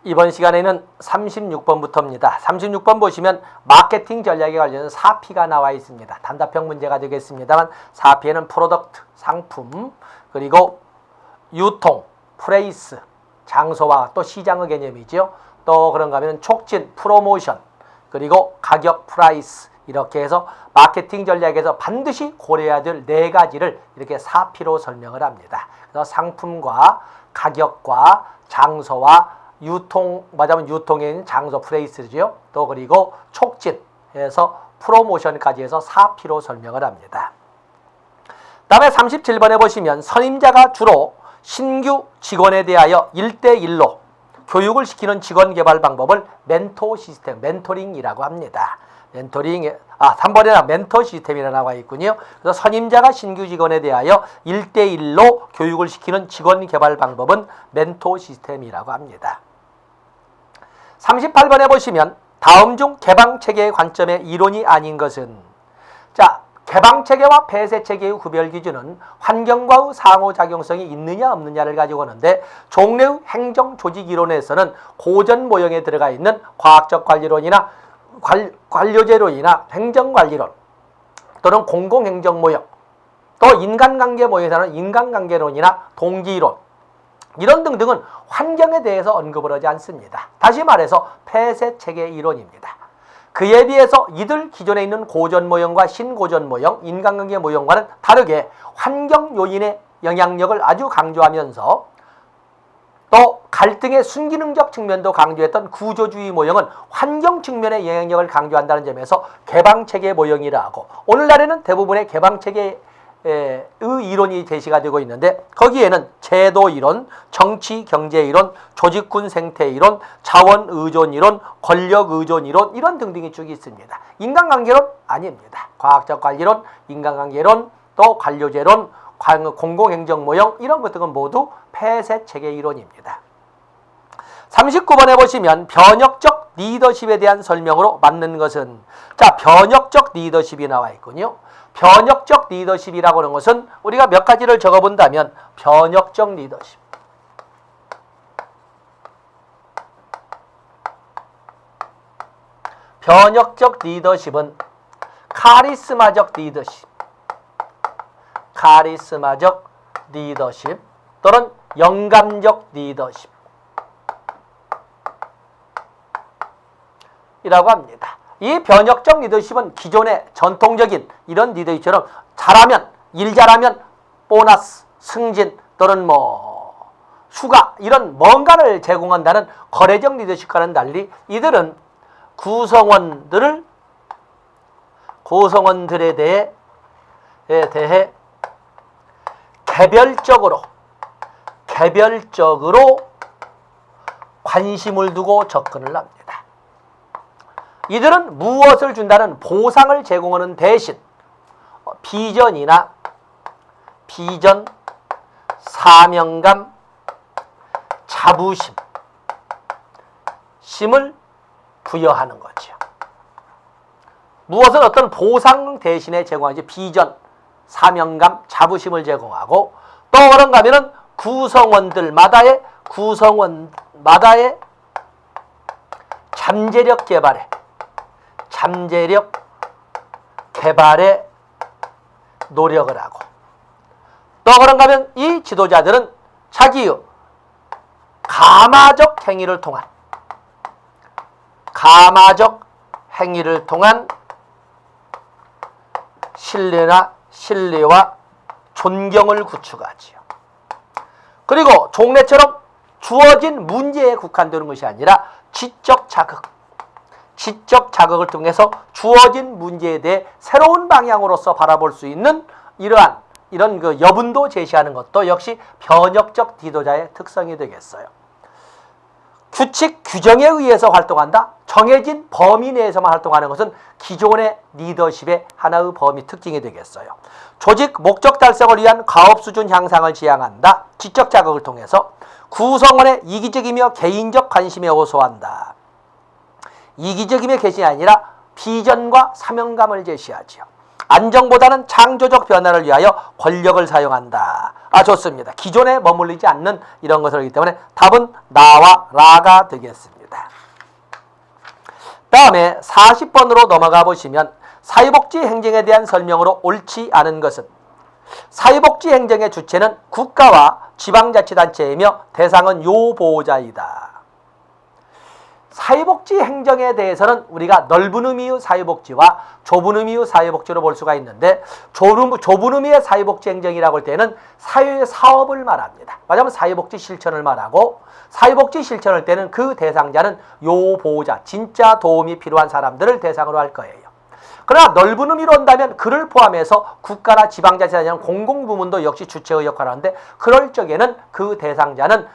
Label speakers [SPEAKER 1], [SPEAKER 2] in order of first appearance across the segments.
[SPEAKER 1] 이번 시간에는 36번부터입니다. 36번 보시면 마케팅 전략에 관련된 4P가 나와 있습니다. 단답형 문제가 되겠습니다만 4P에는 프로덕트, 상품, 그리고 유통, 프레이스, 장소와 또 시장의 개념이죠. 또 그런가 하면 촉진, 프로모션, 그리고 가격, 프라이스, 이렇게 해서 마케팅 전략에서 반드시 고려해야 될 4가지를 이렇게 4P로 설명을 합니다. 그래서 상품과 가격과 장소와 유통, 맞으면 유통에 있는 장소, 프레이스죠. 또 그리고 촉진해서 프로모션까지 해서 4P로 설명을 합니다. 다음에 37번에 보시면 선임자가 주로 신규 직원에 대하여 1대1로 교육을 시키는 직원 개발 방법을 멘토 시스템, 멘토링이라고 합니다. 멘토링, 3번에는 멘토 시스템이라고 나와 있군요. 그래서 선임자가 신규 직원에 대하여 1대1로 교육을 시키는 직원 개발 방법은 멘토 시스템이라고 합니다. 38번에 보시면 다음 중 개방체계의 관점의 이론이 아닌 것은, 자, 개방체계와 폐쇄체계의 구별 기준은 환경과의 상호작용성이 있느냐 없느냐를 가지고 오는데, 종래의 행정조직이론에서는 고전 모형에 들어가 있는 과학적 관리론이나 관료제론이나 행정관리론, 또는 공공행정 모형, 또 인간관계 모형에서는 인간관계론이나 동기이론, 이런 등등은 환경에 대해서 언급을 하지 않습니다. 다시 말해서 폐쇄체계 이론입니다. 그에 비해서 이들 기존에 있는 고전 모형과 신고전 모형, 인간관계 모형과는 다르게 환경 요인의 영향력을 아주 강조하면서 또 갈등의 순기능적 측면도 강조했던 구조주의 모형은 환경 측면의 영향력을 강조한다는 점에서 개방체계 모형이라 하고, 오늘날에는 대부분의 개방체계의 이론이 제시가 되고 있는데, 거기에는 제도이론, 정치경제이론, 조직군 생태이론, 자원의존이론, 권력의존이론, 이런 등등이 쭉 있습니다. 인간관계론 아닙니다. 과학적 관리론, 인간관계론, 또 관료제론, 공공행정 모형, 이런 것들은 모두 폐쇄체계 이론입니다. 39번에 보시면 변혁적 리더십에 대한 설명으로 맞는 것은, 자, 변혁적 리더십이 나와 있군요. 변혁적 리더십이라고 하는 것은 우리가 몇 가지를 적어본다면, 변혁적 리더십, 변혁적 리더십은 카리스마적 리더십, 카리스마적 리더십 또는 영감적 리더십 이라고 합니다. 이 변혁적 리더십은 기존의 전통적인 이런 리더십처럼 잘하면, 일 잘하면 보너스, 승진 또는 휴가, 이런 뭔가를 제공한다는 거래적 리더십과는 달리, 이들은 구성원들에 대해 개별적으로 관심을 두고 접근을 합니다. 이들은 무엇을 준다는 보상을 제공하는 대신 비전, 사명감, 자부심을 부여하는 거죠. 무엇은 어떤 보상 대신에 제공하지, 비전, 사명감, 자부심을 제공하고, 또 그런가 하면은 구성원들마다의 잠재력 개발에 노력을 하고, 또 그런가 하면 이 지도자들은 자기의 가마적 행위를 통한 신뢰와 존경을 구축하지요. 그리고 종래처럼 주어진 문제에 국한되는 것이 아니라 지적 자극을 통해서 주어진 문제에 대해 새로운 방향으로서 바라볼 수 있는 이런 그 여분도 제시하는 것도 역시 변혁적 지도자의 특성이 되겠어요. 규칙, 규정에 의해서 활동한다. 정해진 범위 내에서만 활동하는 것은 기존의 리더십의 하나의 범위 특징이 되겠어요. 조직 목적 달성을 위한 가업 수준 향상을 지향한다. 지적 자극을 통해서 구성원의 이기적이며 개인적 관심에 호소한다. 이기적임의 개심이 아니라 비전과 사명감을 제시하지요. 안정보다는 창조적 변화를 위하여 권력을 사용한다. 좋습니다. 기존에 머물리지 않는 이런 것을 하기 때문에 답은 나와 라가 되겠습니다. 다음에 40번으로 넘어가 보시면 사회복지 행정에 대한 설명으로 옳지 않은 것은 사회복지 행정의 주체는 국가와 지방자치단체이며 대상은 요보호자이다. 사회복지 행정에 대해서는 우리가 넓은 의미의 사회복지와 좁은 의미의 사회복지로 볼 수가 있는데 좁은 의미의 사회복지 행정이라고 할 때는 사회 사업을 말합니다. 말하자면 사회복지 실천을 말하고 사회복지 실천할 때는 그 대상자는 요보호자, 진짜 도움이 필요한 사람들을 대상으로 할 거예요. 그러나 넓은 의미로 한다면 그를 포함해서 국가나 지방자치단체는 공공부문도 역시 주체의 역할을 하는데 그럴 적에는 그 대상자는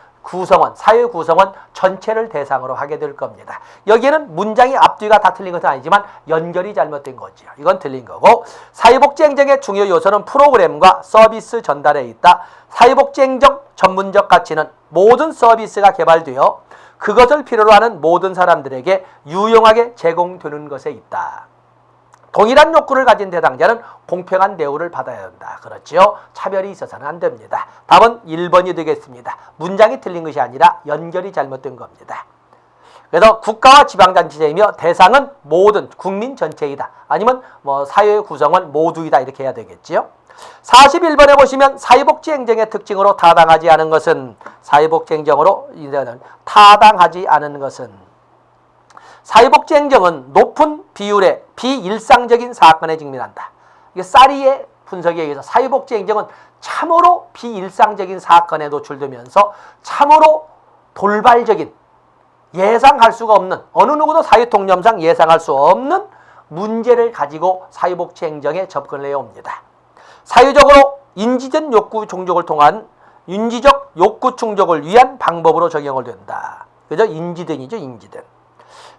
[SPEAKER 1] 사회 구성원 전체를 대상으로 하게 될 겁니다. 여기에는 문장이 앞뒤가 다 틀린 것은 아니지만 연결이 잘못된 거죠. 이건 틀린 거고 사회복지 행정의 중요 요소는 프로그램과 서비스 전달에 있다. 사회복지 행정 전문적 가치는 모든 서비스가 개발되어 그것을 필요로 하는 모든 사람들에게 유용하게 제공되는 것에 있다. 동일한 욕구를 가진 대상자는 공평한 대우를 받아야 한다. 그렇죠? 차별이 있어서는 안 됩니다. 답은 1번이 되겠습니다. 문장이 틀린 것이 아니라 연결이 잘못된 겁니다. 그래서 국가와 지방자치제이며 대상은 모든 국민 전체이다. 아니면 사회 구성원 모두이다. 이렇게 해야 되겠지요. 41번에 보시면 사회복지 행정의 특징으로 타당하지 않은 것은 사회복지 행정으로 타당하지 않은 것은 사회복지 행정은 높은 비율의 비일상적인 사건에 직면한다. 이게 쌀이의 분석에 의해서 사회복지 행정은 참으로 비일상적인 사건에 노출되면서 참으로 돌발적인 예상할 수가 없는 어느 누구도 사회통념상 예상할 수 없는 문제를 가지고 사회복지 행정에 접근을 해옵니다. 사회적으로 인지적 욕구 충족을 통한 인지적 욕구 충족을 위한 방법으로 적용을 된다. 그죠? 인지등이죠, 인지등.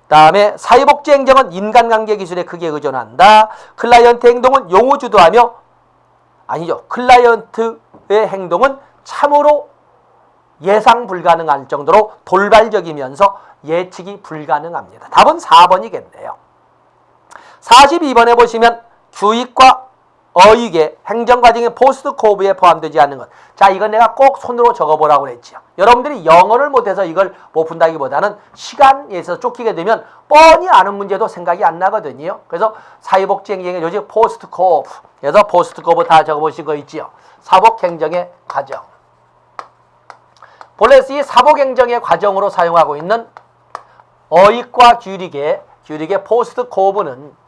[SPEAKER 1] 다음에 사회복지 행정은 인간관계 기술에 크게 의존한다. 클라이언트 행동은 용어주도하며 클라이언트의 행동은 참으로 예상 불가능할 정도로 돌발적이면서 예측이 불가능합니다. 답은 4번이겠네요. 42번에 보시면 교육과 어익의 행정과정의 포스트 코브에 포함되지 않는 것. 자, 이건 내가 꼭 손으로 적어보라고 그랬죠. 여러분들이 영어를 못해서 이걸 못 푼다기보다는 시간에서 쫓기게 되면 뻔히 아는 문제도 생각이 안 나거든요. 그래서 사회복지 행정의 요즘 포스트 코브. 그래서 포스트 코브 다 적어보신 거 있지요. 사복행정의 과정. 본래 이 사복행정의 과정으로 사용하고 있는 어익과 규칙의 포스트 코브는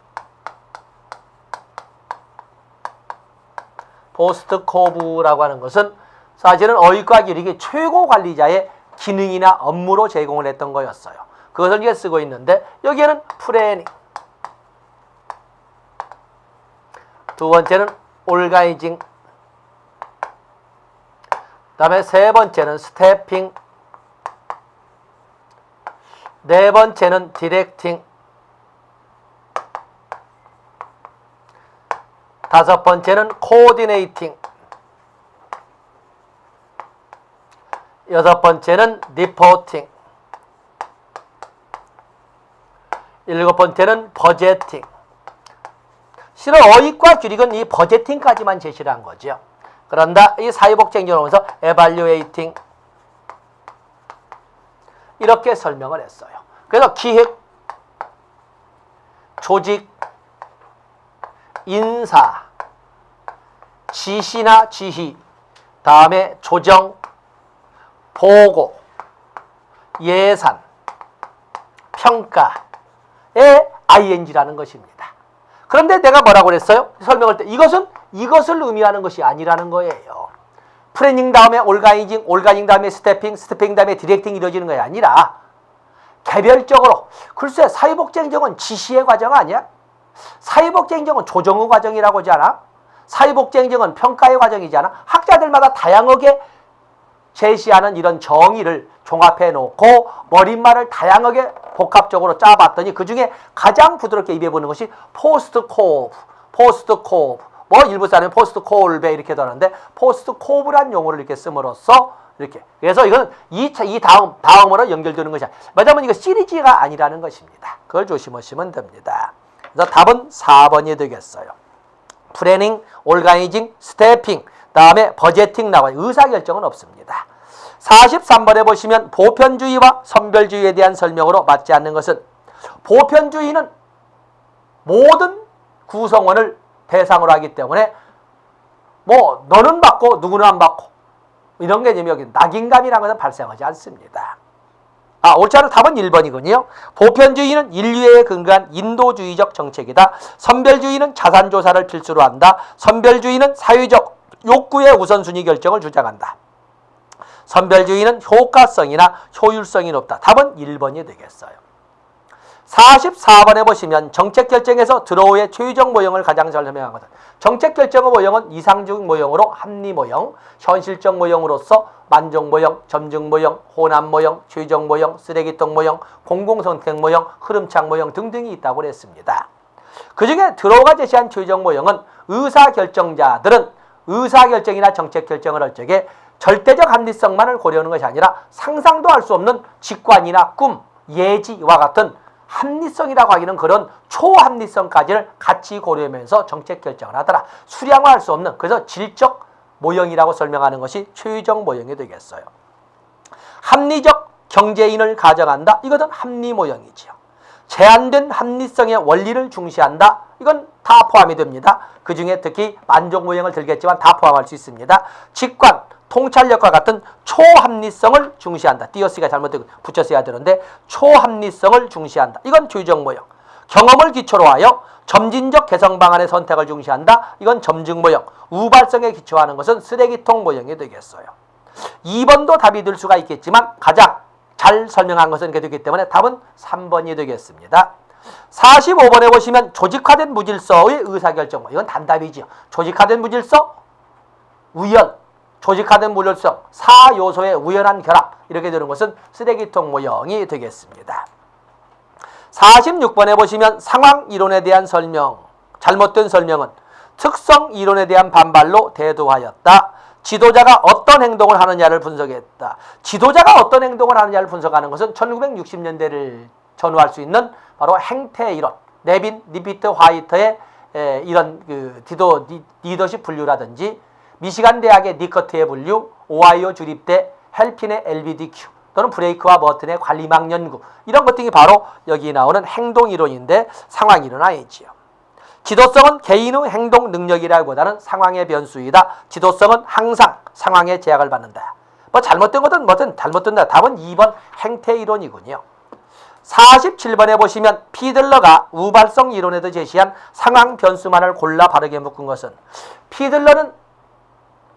[SPEAKER 1] 포스트 코브라고 하는 것은 사실은 어익과 규칙이 최고 관리자의 기능이나 업무로 제공을 했던 거였어요. 그것을 이제 쓰고 있는데 여기에는 플래닝, 두 번째는 오르가니징, 그 다음에 세 번째는 스태핑, 네 번째는 디렉팅, 다섯 번째는 코디네이팅, 여섯 번째는 리포팅, 일곱 번째는 버제팅. 실은 어익과 규칙은 이 버제팅까지만 제시를 한 거죠. 그런다 이 사회복지 행정을 하면서 에발류에이팅 이렇게 설명을 했어요. 그래서 기획, 조직, 인사, 지시나 지휘, 다음에 조정, 보고, 예산, 평가의 ing라는 것입니다. 그런데 내가 뭐라고 그랬어요? 설명할 때 이것을 의미하는 것이 아니라는 거예요. 플래닝 다음에 올가니징 다음에 스태핑 다음에 디렉팅이 이루어지는 것이 아니라 개별적으로 글쎄 사회복지 행정은 지시의 과정 아니야? 사회복지 행정은 조정의 과정이라고 하지 않아? 사회복지 행정은 평가의 과정이지 않아? 학자들마다 다양하게 제시하는 이런 정의를 종합해 놓고 머릿말을 다양하게 복합적으로 짜봤더니 그중에 가장 부드럽게 입에 붙는 것이 포스트 코브, 일부 사람은 포스트 콜베 이렇게 하는데 포스트 코브란 용어를 이렇게 씀으로써 이렇게. 그래서 이건 이 다음으로 연결되는 것이 아니라 왜냐하면 이거 시리즈가 아니라는 것입니다. 그걸 조심하시면 됩니다. 그래서 답은 4번이 되겠어요. 플래닝, 올가니징, 스태핑, 다음에 버제팅 나와요. 의사결정은 없습니다. 43번에 보시면 보편주의와 선별주의에 대한 설명으로 맞지 않는 것은, 보편주의는 모든 구성원을 대상으로 하기 때문에 뭐 너는 받고 누구는 안 받고 이런 개념이 여기 낙인감이라는 것은 발생하지 않습니다. 옳지 않은 답은 1번이군요. 보편주의는 인류에 근거한 인도주의적 정책이다. 선별주의는 자산조사를 필수로 한다. 선별주의는 사회적 욕구의 우선순위 결정을 주장한다. 선별주의는 효과성이나 효율성이 높다. 답은 1번이 되겠어요. 44번에 보시면 정책 결정에서 드로우의 최유적 모형을 가장 잘 설명한 것은, 정책 결정의 모형은 이상적 모형으로 합리 모형, 현실적 모형으로서 만족 모형, 점증 모형, 혼합 모형, 최유적 모형, 쓰레기통 모형, 공공선택 모형, 흐름창 모형 등등이 있다고 했습니다. 그중에 드로우가 제시한 최유적 모형은 의사결정자들은 의사결정이나 정책 결정을 할 적에 절대적 합리성만을 고려하는 것이 아니라 상상도 할 수 없는 직관이나 꿈, 예지와 같은 합리성이라고 하기는 그런 초합리성까지를 같이 고려하면서 정책 결정을 하더라. 수량화할 수 없는, 그래서 질적 모형이라고 설명하는 것이 최유적 모형이 되겠어요. 합리적 경제인을 가정한다. 이것은 합리 모형이지요. 제한된 합리성의 원리를 중시한다. 이건 다 포함이 됩니다. 그 중에 특히 만족 모형을 들겠지만 다 포함할 수 있습니다. 직관, 통찰력과 같은 초합리성을 중시한다. 띄어쓰기가 잘못되고 붙였어야 되는데 초합리성을 중시한다. 이건 최유적 모형. 경험을 기초로 하여 점진적 개선 방안의 선택을 중시한다. 이건 점증 모형. 우발성에 기초하는 것은 쓰레기통 모형이 되겠어요. 2번도 답이 될 수가 있겠지만 가장 잘 설명한 것은 이렇게 되기 때문에 답은 3번이 되겠습니다. 45번에 보시면 조직화된 무질서의 의사결정. 이건 단답이지요. 조직화된 무질서, 우연, 조직화된 무질서, 4요소의 우연한 결합, 이렇게 되는 것은 쓰레기통 모형이 되겠습니다. 46번에 보시면 상황이론에 대한 설명, 잘못된 설명은 특성 이론에 대한 반발로 대두하였다. 지도자가 어떤 행동을 하느냐를 분석했다. 지도자가 어떤 행동을 하느냐를 분석하는 것은 1960년대를 전후할 수 있는 바로 행태 이론, 네빈, 니피트, 화이터의 이런 리더십 분류라든지 미시간 대학의 니커트의 분류, 오하이오 주립대 헬핀의 LBDQ 또는 브레이크와 버튼의 관리망 연구, 이런 것 등이 바로 여기 나오는 행동이론인데 상황이론 아니지요. 지도성은 개인의 행동 능력이라기보다는 상황의 변수이다. 지도성은 항상 상황에 제약을 받는다. 뭐 잘못된 것은 뭐든 잘못된다. 답은 2번 행태이론이군요. 47번에 보시면 피들러가 우발성 이론에도 제시한 상황 변수만을 골라 바르게 묶은 것은, 피들러는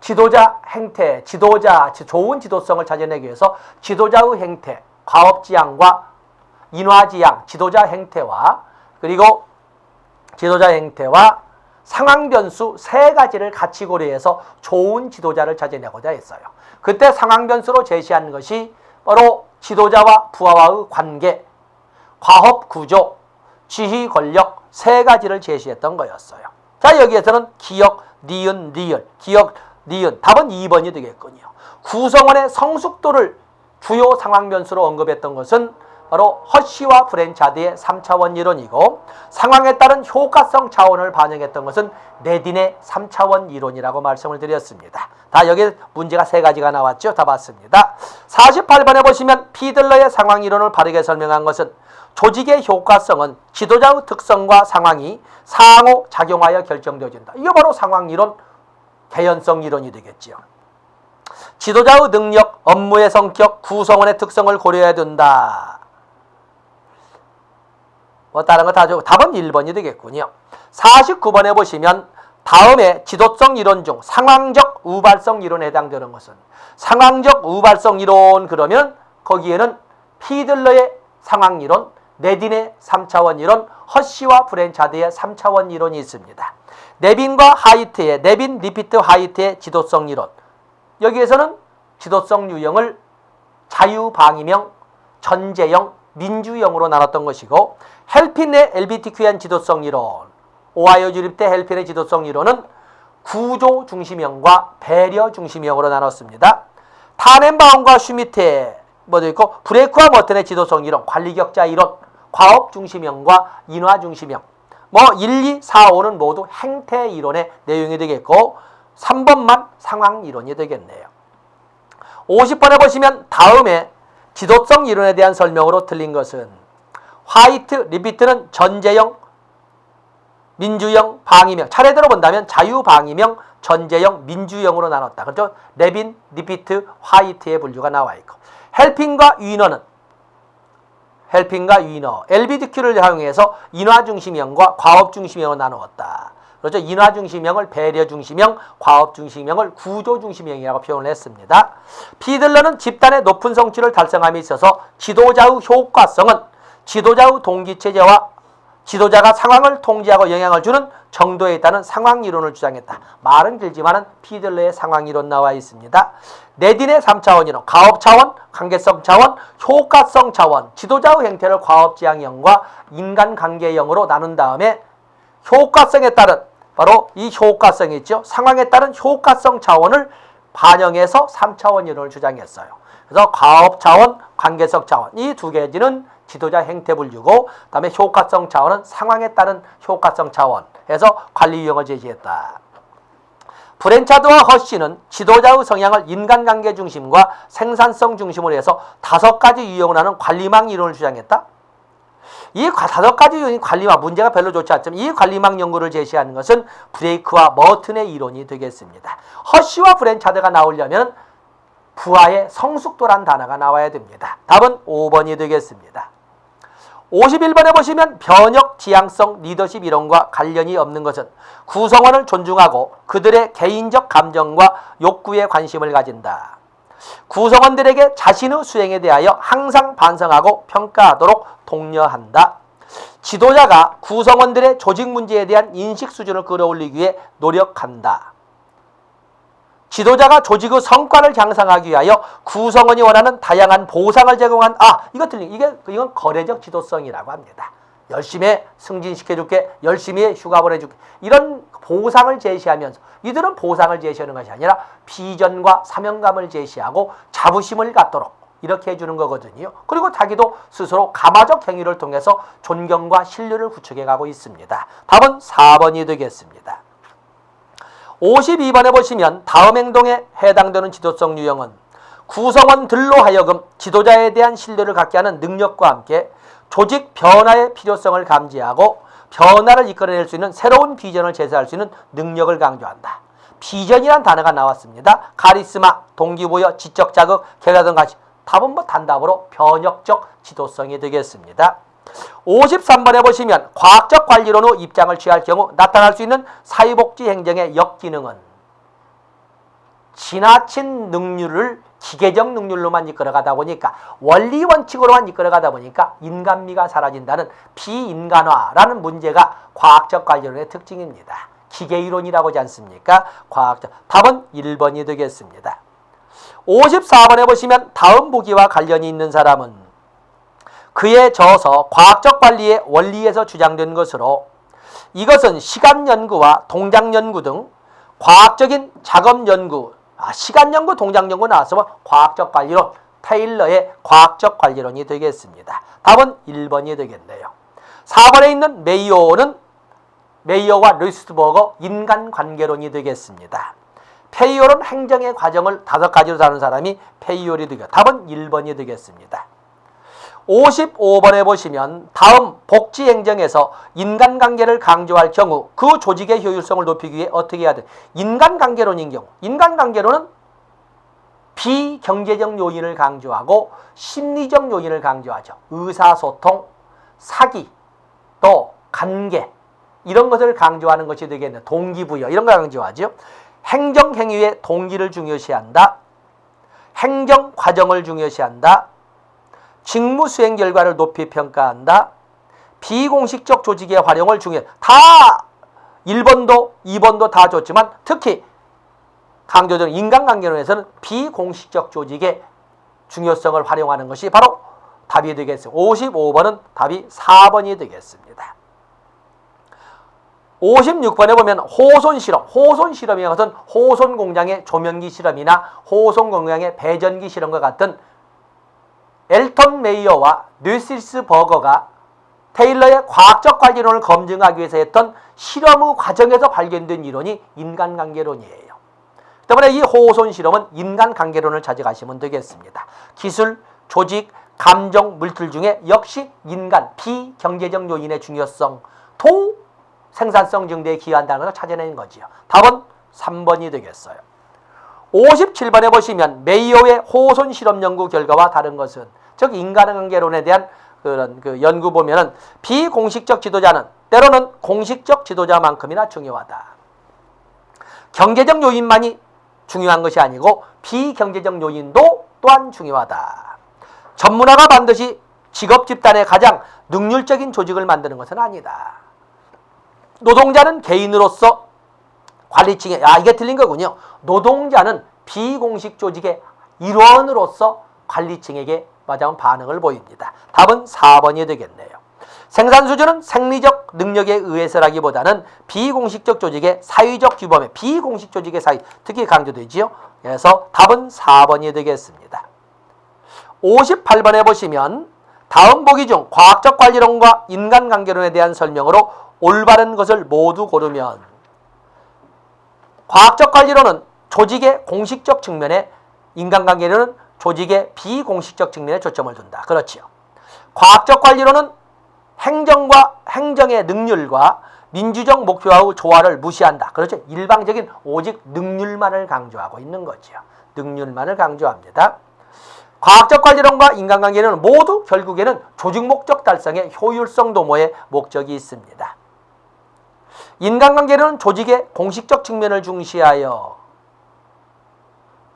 [SPEAKER 1] 지도자 행태, 좋은 지도성을 찾아내기 위해서 지도자의 행태, 과업지향과 인화지향, 지도자 행태와 그리고 지도자 행태와 상황 변수 세 가지를 같이 고려해서 좋은 지도자를 찾아내고자 했어요. 그때 상황 변수로 제시한 것이 바로 지도자와 부하와의 관계, 과업 구조, 지휘 권력 세 가지를 제시했던 거였어요. 자, 여기에서는 기억, 니은, 리을, 기억, 니은, 답은 2번이 되겠군요. 구성원의 성숙도를 주요 상황 변수로 언급했던 것은 바로 허쉬와 브랜차드의 3차원 이론이고, 상황에 따른 효과성 차원을 반영했던 것은 네딘의 3차원 이론이라고 말씀을 드렸습니다. 다 여기 문제가 세 가지가 나왔죠. 다 봤습니다. 48번에 보시면 피들러의 상황 이론을 바르게 설명한 것은, 조직의 효과성은 지도자의 특성과 상황이 상호 작용하여 결정되어진다. 이게 바로 상황 이론, 개연성 이론이 되겠지요. 지도자의 능력, 업무의 성격, 구성원의 특성을 고려해야 된다. 뭐 다른 거 다 주고 답은 1번이 되겠군요. 49번에 보시면 다음에 지도성 이론 중 상황적 우발성 이론에 해당되는 것은, 상황적 우발성 이론 그러면 거기에는 피들러의 상황 이론, 네딘의 3차원 이론, 허쉬와 브랜차드의 3차원 이론이 있습니다. 네빈과 하이트의, 네빈, 리피트, 하이트의 지도성 이론, 여기에서는 지도성 유형을 자유방위형, 전제형, 민주형으로 나눴던 것이고, 헬핀의 LBTQN 지도성 이론, 오하이오 주립대 헬핀의 지도성 이론은 구조 중심형과 배려 중심형으로 나눴습니다. 타넨바움과 슈미트의 뭐도 있고, 브레이크와 버튼의 지도성 이론, 관리격자 이론, 과업 중심형과 인화 중심형, 뭐 1, 2, 4, 5는 모두 행태 이론의 내용이 되겠고 3번만 상황 이론이 되겠네요. 50번에 보시면 다음에 지도성 이론에 대한 설명으로 틀린 것은 화이트, 리피트는 전제형, 민주형, 방위명. 차례대로 본다면 자유방위명, 전제형, 민주형으로 나눴다. 그렇죠? 레빈, 리피트, 화이트의 분류가 나와 있고 헬핑과 위너는 LBDQ를 사용해서 인화중심형과 과업중심형으로 나누었다. 그렇죠? 인화중심형을 배려중심형, 과업중심형을 구조중심형이라고 표현을 했습니다. 피들러는 집단의 높은 성취를 달성함에 있어서 지도자의 효과성은 지도자의 동기체제와 지도자가 상황을 통제하고 영향을 주는 정도에 있다는 상황이론을 주장했다. 말은 길지만은 피들러의 상황이론 나와 있습니다. 네딘의 3차원 이론, 가업차원, 관계성 차원, 효과성 차원, 지도자의 행태를 과업지향형과 인간관계형으로 나눈 다음에 효과성에 따른 바로 이 효과성이 있죠. 상황에 따른 효과성 차원을 반영해서 3차원 이론을 주장했어요. 그래서 가업차원, 관계성 차원 이 두 개지는 지도자 행태 분류고 그다음에 효과성 차원은 상황에 따른 효과성 차원에서 관리 유형을 제시했다. 브랜차드와 허쉬는 지도자의 성향을 인간관계 중심과 생산성 중심으로 해서 5가지 유형을 하는 관리망 이론을 주장했다. 이 5가지 유형의 관리망, 문제가 별로 좋지 않지만 이 관리망 연구를 제시하는 것은 브레이크와 머튼의 이론이 되겠습니다. 허쉬와 브랜차드가 나오려면 부하의 성숙도란 단어가 나와야 됩니다. 답은 5번이 되겠습니다. 51번에 보시면 변혁, 지향성, 리더십 이론과 관련이 없는 것은 구성원을 존중하고 그들의 개인적 감정과 욕구에 관심을 가진다. 구성원들에게 자신의 수행에 대하여 항상 반성하고 평가하도록 독려한다. 지도자가 구성원들의 조직 문제에 대한 인식 수준을 끌어올리기 위해 노력한다. 지도자가 조직의 성과를 향상하기 위하여 구성원이 원하는 다양한 보상을 제공한 이건 거래적 지도성이라고 합니다. 열심히 해, 승진시켜줄게, 열심히 해, 휴가 보내줄게 이런 보상을 제시하면서 이들은 보상을 제시하는 것이 아니라 비전과 사명감을 제시하고 자부심을 갖도록 이렇게 해주는 거거든요. 그리고 자기도 스스로 가마적 행위를 통해서 존경과 신뢰를 구축해 가고 있습니다. 답은 4번이 되겠습니다. 52번에 보시면 다음 행동에 해당되는 지도성 유형은 구성원들로 하여금 지도자에 대한 신뢰를 갖게 하는 능력과 함께 조직 변화의 필요성을 감지하고 변화를 이끌어낼 수 있는 새로운 비전을 제시할 수 있는 능력을 강조한다. 비전이란 단어가 나왔습니다. 카리스마, 동기부여, 지적 자극, 결과등 같이 답은 단답으로 변혁적 지도성이 되겠습니다. 53번에 보시면 과학적 관리론의 입장을 취할 경우 나타날 수 있는 사회복지 행정의 역기능은 지나친 능률을 기계적 능률로만 이끌어가다 보니까 원리 원칙으로만 이끌어가다 보니까 인간미가 사라진다는 비인간화라는 문제가 과학적 관리론의 특징입니다. 기계이론이라고 하지 않습니까? 과학적 답은 1번이 되겠습니다. 54번에 보시면 다음 보기와 관련이 있는 사람은 그에 져서 과학적 관리의 원리에서 주장된 것으로 이것은 시간 연구와 동작 연구 등 과학적인 작업 연구, 시간 연구, 동작 연구 나왔으면 과학적 관리론, 테일러의 과학적 관리론이 되겠습니다. 답은 1번이 되겠네요. 4번에 있는 메이어와 루스버거 인간관계론이 되겠습니다. 페이올은 행정의 과정을 5가지로 다루는 사람이 페이올이 되겠습니다. 답은 1번이 되겠습니다. 55번에 보시면 다음 복지행정에서 인간관계를 강조할 경우 그 조직의 효율성을 높이기 위해 어떻게 해야 돼? 인간관계론인 경우 인간관계론은 비경제적 요인을 강조하고 심리적 요인을 강조하죠. 의사소통, 사기, 또 관계 이런 것을 강조하는 것이 되겠네. 동기부여 이런 걸 강조하죠. 행정행위의 동기를 중요시한다. 행정과정을 중요시한다. 직무 수행 결과를 높이 평가한다. 비공식적 조직의 활용을 중요해. 다 1번도 2번도 다 좋지만 특히 강조되는 인간관계론에서는 비공식적 조직의 중요성을 활용하는 것이 바로 답이 되겠습니다. 55번은 답이 4번이 되겠습니다. 56번에 보면 호손실험, 호손실험이라는 것은 호손공장의 조명기 실험이나 호손공장의 배전기 실험과 같은 엘턴 메이어와 뉴시스 버거가 테일러의 과학적 관리론을 검증하기 위해서 했던 실험의 과정에서 발견된 이론이 인간관계론이에요. 때문에 이 호손 실험은 인간관계론을 찾아가시면 되겠습니다. 기술, 조직, 감정, 물질 중에 역시 인간, 비경제적 요인의 중요성, 도 생산성 증대에 기여한다는 것을 찾아내는 거지요. 답은 3번이 되겠어요. 57번에 보시면 메이어의 호손 실험 연구 결과와 다른 것은, 즉 인간관계론에 대한 그런 연구 보면은 비공식적 지도자는 때로는 공식적 지도자만큼이나 중요하다. 경제적 요인만이 중요한 것이 아니고 비경제적 요인도 또한 중요하다. 전문화가 반드시 직업 집단의 가장 능률적인 조직을 만드는 것은 아니다. 노동자는 개인으로서 관리층에, 이게 틀린 거군요. 노동자는 비공식 조직의 일원으로서 관리층에게 맞아온 반응을 보입니다. 답은 4번이 되겠네요. 생산 수준은 생리적 능력에 의해서라기보다는 비공식적 조직의 사회적 규범에, 비공식 조직의 사회, 특히 강조되지요. 그래서 답은 4번이 되겠습니다. 58번에 보시면 다음 보기 중 과학적 관리론과 인간관계론에 대한 설명으로 올바른 것을 모두 고르면, 과학적 관리론은 조직의 공식적 측면에, 인간관계론은 조직의 비공식적 측면에 초점을 둔다. 그렇지요. 과학적 관리론은 행정의 능률과 민주적 목표와의 조화를 무시한다. 그렇죠. 일방적인 오직 능률만을 강조하고 있는 거지요. 능률만을 강조합니다. 과학적 관리론과 인간관계론은 모두 결국에는 조직 목적 달성의 효율성 도모의 목적이 있습니다. 인간관계론은 조직의 공식적 측면을 중시하여,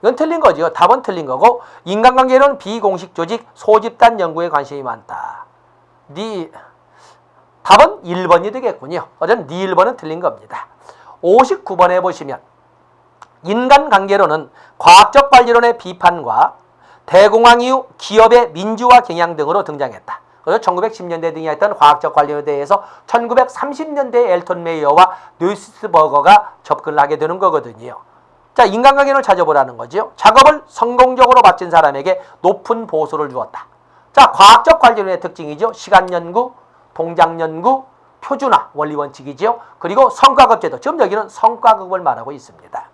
[SPEAKER 1] 이건 틀린 거죠. 답은 틀린 거고, 인간관계론은 비공식 조직, 소집단 연구에 관심이 많다. 답은 1번이 되겠군요. 어쨌든 1번은 틀린 겁니다. 59번에 보시면 인간관계론은 과학적 관리론의 비판과 대공황 이후 기업의 민주화 경향 등으로 등장했다. 그래서 1910년대 등장했던 과학적 관리론에 대해서 1930년대에 엘턴 메이어와 뉴스버거가 접근을 하게 되는 거거든요. 자, 인간관계론을 찾아보라는 거죠. 작업을 성공적으로 마친 사람에게 높은 보수를 주었다. 자, 과학적 관리론의 특징이죠. 시간 연구, 동작 연구, 표준화, 원리 원칙이죠. 그리고 성과급 제도. 지금 여기는 성과급을 말하고 있습니다.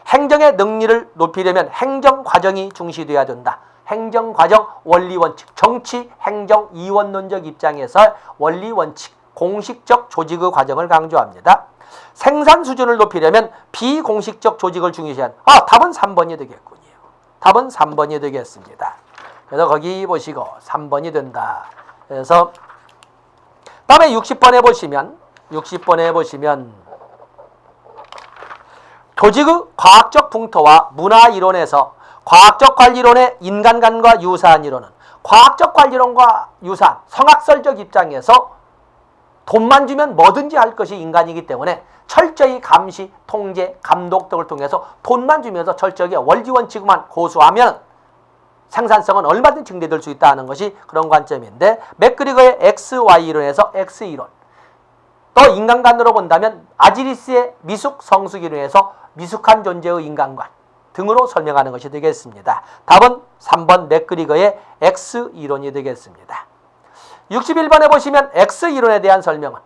[SPEAKER 1] 행정의 능리를 높이려면 행정 과정이 중시돼야 된다. 행정 과정, 원리 원칙, 정치, 행정, 이원론적 입장에서 원리 원칙, 공식적 조직의 과정을 강조합니다. 생산 수준을 높이려면 비공식적 조직을 중시한, 답은 3번이 되겠군요. 답은 3번이 되겠습니다. 그래서 거기 보시고 3번이 된다. 그래서 다음에 60번에 보시면 조직의 과학적 풍토와 문화 이론에서 과학적 관리론의 인간관과 유사한 이론은, 과학적 관리론과 유사한 성학설적 입장에서 돈만 주면 뭐든지 할 것이 인간이기 때문에 철저히 감시, 통제, 감독 등을 통해서 돈만 주면서 철저하게 원리원칙만 고수하면 생산성은 얼마든지 증대될 수 있다는 것이 그런 관점인데, 맥그리거의 XY 이론에서 X 이론, 또 인간관으로 본다면 아지리스의 미숙 성숙 이론에서 미숙한 존재의 인간관 등으로 설명하는 것이 되겠습니다. 답은 3번 맥그리거의 X 이론이 되겠습니다. 61번에 보시면 X 이론에 대한 설명은,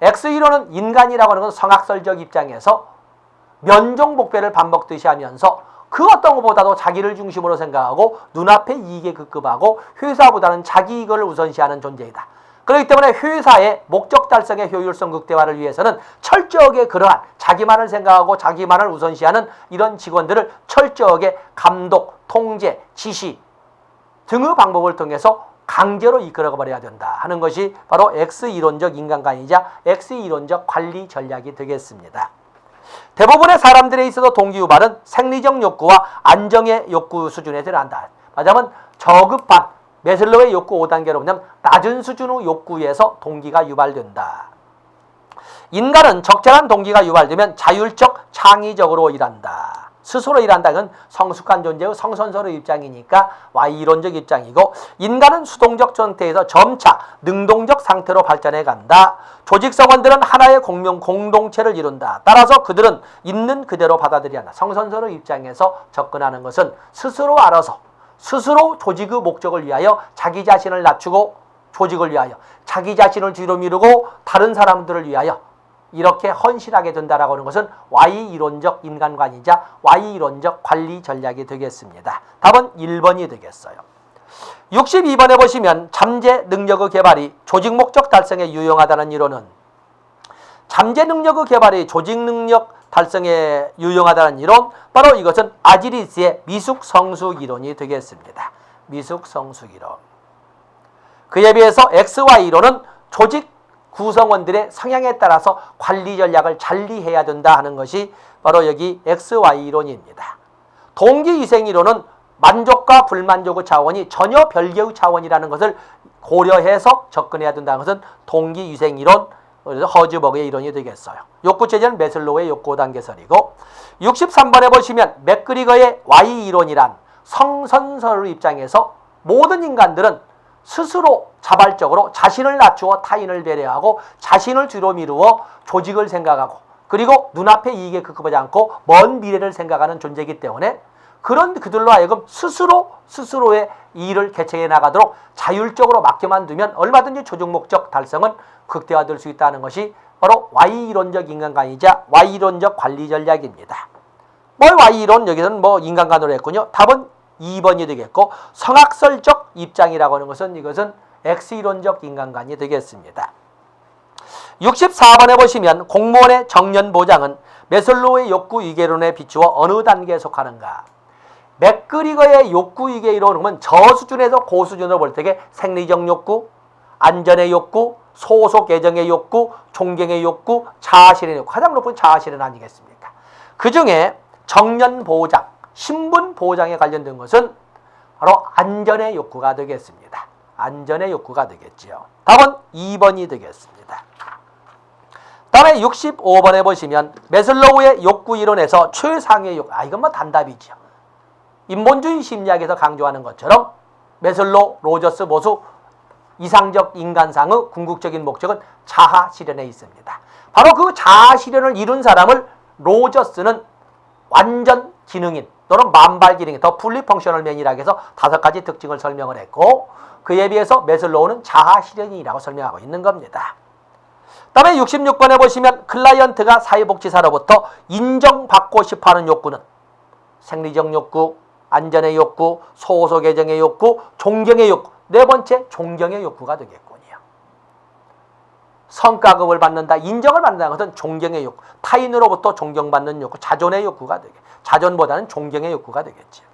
[SPEAKER 1] X 이론은 인간이라고 하는 건 성학설적 입장에서 면종복배를 반복듯이 하면서 그 어떤 것보다도 자기를 중심으로 생각하고 눈앞의 이익에 급급하고 회사보다는 자기 이익을 우선시하는 존재이다. 그렇기 때문에 회사의 목적 달성의 효율성 극대화를 위해서는 철저하게 그러한 자기만을 생각하고 자기만을 우선시하는 이런 직원들을 철저하게 감독, 통제, 지시 등의 방법을 통해서 강제로 이끌어버려야 된다 하는 것이 바로 X이론적 인간관이자 X이론적 관리 전략이 되겠습니다. 대부분의 사람들에 있어서 동기유발은 생리적 욕구와 안정의 욕구 수준에 들어간다. 말하자면 저급한 매슬로우의 욕구 5단계로 보면 낮은 수준의 욕구에서 동기가 유발된다. 인간은 적절한 동기가 유발되면 자율적 창의적으로 일한다. 스스로 일한다. 건 성숙한 존재의 성선설의 입장이니까 Y이론적 입장이고, 인간은 수동적 상태에서 점차 능동적 상태로 발전해 간다. 조직성원들은 하나의 공동체를 이룬다. 따라서 그들은 있는 그대로 받아들여야 한다. 성선설의 입장에서 접근하는 것은 스스로 알아서 스스로 조직의 목적을 위하여 자기 자신을 낮추고 조직을 위하여, 자기 자신을 뒤로 미루고 다른 사람들을 위하여 이렇게 헌신하게 된다라고 하는 것은 Y 이론적 인간관이자 Y이론적 관리 전략이 되겠습니다. 답은 1번이 되겠어요. 62번에 보시면 잠재 능력의 개발이 조직 목적 달성에 유용하다는 이론은, 잠재 능력의 개발이 조직 능력 달성에 유용하다는 이론, 바로 이것은 아지리스의 미숙성숙 이론이 되겠습니다. 미숙성숙 이론. 그에 비해서 XY 이론은 조직 구성원들의 성향에 따라서 관리 전략을 잘리해야 된다 하는 것이 바로 여기 XY 이론입니다. 동기위생 이론은 만족과 불만족의 차원이 전혀 별개의 차원이라는 것을 고려해서 접근해야 된다는 것은 동기위생 이론, 허즈버그의 이론이 되겠어요. 욕구체제는 매슬로우의 욕구 단계설이고, 63번에 보시면 맥그리거의 Y 이론이란 성선설의 입장에서 모든 인간들은 스스로 자발적으로 자신을 낮추어 타인을 배려하고 자신을 뒤로 미루어 조직을 생각하고, 그리고 눈앞의 이익에 급급하지 않고 먼 미래를 생각하는 존재이기 때문에 그런 그들로 하여금 스스로의 일을 개척해 나가도록 자율적으로 맡겨만 두면 얼마든지 조직 목적 달성은 극대화될 수 있다는 것이 바로 Y이론적 인간관이자 Y이론적 관리 전략입니다. Y이론 여기서는 인간관으로 했군요. 답은 2번이 되겠고, 성학설적 입장이라고 하는 것은 이것은 X이론적 인간관이 되겠습니다. 64번에 보시면 공무원의 정년 보장은 매슬로우의 욕구 위계론에 비추어 어느 단계에 속하는가? 맥그리거의 욕구 위계 이론은 저수준에서 고수준으로 볼 때에 생리적 욕구, 안전의 욕구, 소속 애정의 욕구, 존경의 욕구, 자아실현의 욕구, 가장 높은 자아실현 아니겠습니까? 그 중에 정년 보장, 신분 보장에 관련된 것은 바로 안전의 욕구가 되겠습니다. 안전의 욕구가 되겠지요. 답은 2번이 되겠습니다. 다음에 65번에 보시면 매슬로우의 욕구 이론에서 최상의 욕구, 이건 단답이죠. 인본주의 심리학에서 강조하는 것처럼 매슬로우, 로저스, 모수 이상적 인간상의 궁극적인 목적은 자아 실현에 있습니다. 바로 그 자아 실현을 이룬 사람을 로저스는 완전 기능인 또는 만발 기능인 더 풀리 펑셔널 맨이라고 해서 5가지 특징을 설명을 했고, 그에 비해서 매슬로우는 자아 실현이라고 설명하고 있는 겁니다. 다음에 66번에 보시면 클라이언트가 사회복지사로부터 인정받고 싶어하는 욕구는 생리적 욕구, 안전의 욕구, 소속 애정의 욕구, 존경의 욕구, 네 번째 존경의 욕구가 되겠군요. 성과급을 받는다, 인정을 받는다는 것은 존경의 욕구, 타인으로부터 존경받는 욕구, 자존의 욕구가 되겠죠. 자존보다는 존경의 욕구가 되겠죠.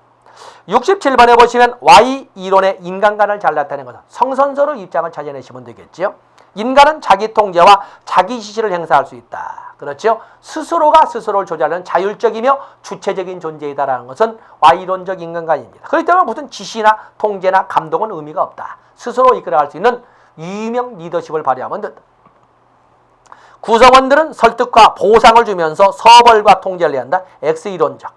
[SPEAKER 1] 67번에 보시면 Y이론의 인간관을 잘 나타내는 것은 성선설의 입장을 찾아내시면 되겠죠. 인간은 자기 통제와 자기 지시를 행사할 수 있다. 그렇죠? 스스로가 스스로를 조절하는 자율적이며 주체적인 존재이다라는 것은 Y이론적 인간관입니다. 그렇기 때문에 무슨 지시나 통제나 감독은 의미가 없다. 스스로 이끌어갈 수 있는 유명 리더십을 발휘하면 된다. 구성원들은 설득과 보상을 주면서 서벌과 통제를 해야 한다. X이론적.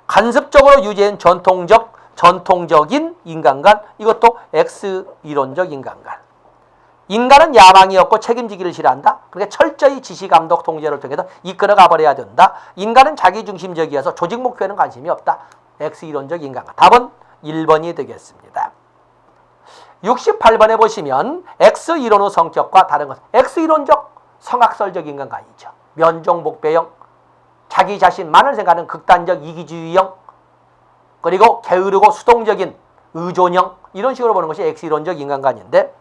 [SPEAKER 1] 간섭적으로 유지한 전통적인 인간관, 이것도 X이론적 인간관. 인간은 야망이 없고 책임지기를 싫어한다. 그러니까 철저히 지시, 감독, 통제를 통해서 이끌어가 버려야 된다. 인간은 자기중심적이어서 조직 목표에는 관심이 없다. X이론적 인간관. 답은 1번이 되겠습니다. 68번에 보시면 X이론의 성격과 다른 것. X이론적 성학설적 인간관이죠. 면종복배형, 자기 자신만을 생각하는 극단적 이기주의형, 그리고 게으르고 수동적인 의존형, 이런 식으로 보는 것이 X이론적 인간관인데,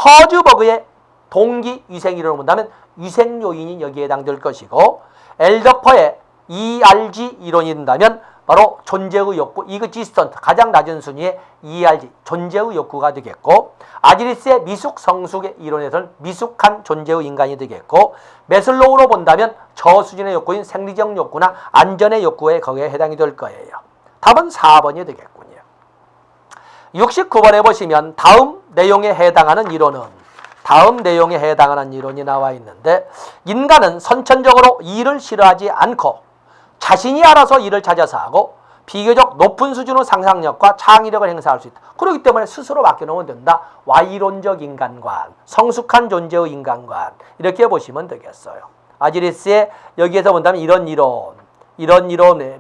[SPEAKER 1] 허즈버그의 동기위생 이론을 본다면 위생 요인이 여기에 해당될 것이고, 엘더퍼의 ERG 이론이 된다면 바로 존재의 욕구, 이그지스턴트, 가장 낮은 순위의 ERG, 존재의 욕구가 되겠고, 아지리스의 미숙성숙의 이론에서는 미숙한 존재의 인간이 되겠고, 매슬로우로 본다면 저수준의 욕구인 생리적 욕구나 안전의 욕구에 거기에 해당이 될 거예요. 답은 4번이 되겠군요. 69번에 보시면 다음 내용에 해당하는 이론이 나와 있는데, 인간은 선천적으로 일을 싫어하지 않고 자신이 알아서 일을 찾아서 하고 비교적 높은 수준의 상상력과 창의력을 행사할 수 있다. 그렇기 때문에 스스로 맡겨놓으면 된다. Y이론적 인간관, 성숙한 존재의 인간관, 이렇게 보시면 되겠어요. 아지리스의 여기에서 본다면 이런 이론,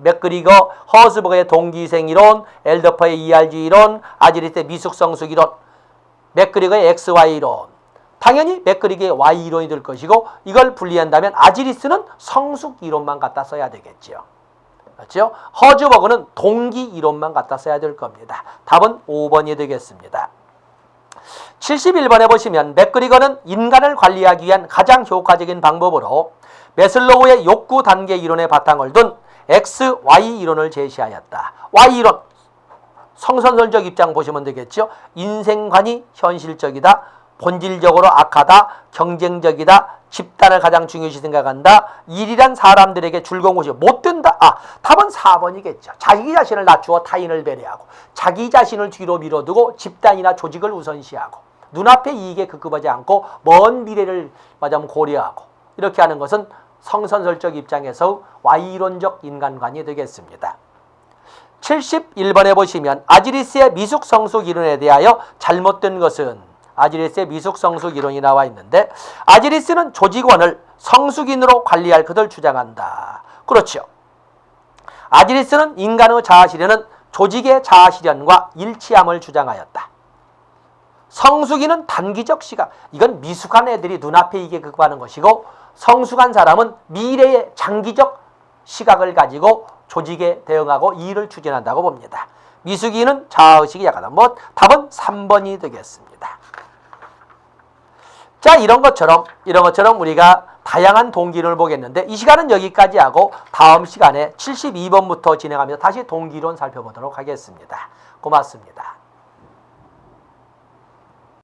[SPEAKER 1] 맥그리거, 허즈버그의 동기위생 이론, 엘더퍼의 ERG 이론, 아지리스의 미숙성숙 이론, 맥그리거의 XY이론. 당연히 맥그리거의 Y이론이 될 것이고 이걸 분리한다면 아지리스는 성숙이론만 갖다 써야 되겠죠. 그렇죠? 허즈버그는 동기이론만 갖다 써야 될 겁니다. 답은 5번이 되겠습니다. 71번에 보시면 맥그리거는 인간을 관리하기 위한 가장 효과적인 방법으로 매슬로우의 욕구 단계 이론에 바탕을 둔 X, Y 이론을 제시하였다. Y 이론, 성선설적 입장 보시면 되겠죠. 인생관이 현실적이다, 본질적으로 악하다, 경쟁적이다, 집단을 가장 중요시 생각한다, 일이란 사람들에게 즐거운 것이 못 된다. 답은 4번이겠죠. 자기 자신을 낮추어 타인을 배려하고 자기 자신을 뒤로 밀어두고 집단이나 조직을 우선시하고 눈앞의 이익에 급급하지 않고 먼 미래를 말하자면 고려하고 이렇게 하는 것은 성선설적 입장에서 Y이론적 인간관이 되겠습니다. 71번에 보시면 아지리스의 미숙성숙 이론에 대하여 잘못된 것은 아지리스의 미숙성숙 이론이 나와 있는데 아지리스는 조직원을 성숙인으로 관리할 것을 주장한다. 그렇죠. 아지리스는 인간의 자아실현은 조직의 자아실현과 일치함을 주장하였다. 성숙인은 단기적 시각, 이건 미숙한 애들이 눈앞에 이게 급하는 것이고 성숙한 사람은 미래의 장기적 시각을 가지고 조직에 대응하고 일을 추진한다고 봅니다. 미숙인은 자아의식이 약하다. 답은 3번이 되겠습니다. 자, 이런 것처럼 우리가 다양한 동기론을 보겠는데 이 시간은 여기까지 하고 다음 시간에 72번부터 진행하며 다시 동기론 살펴보도록 하겠습니다. 고맙습니다.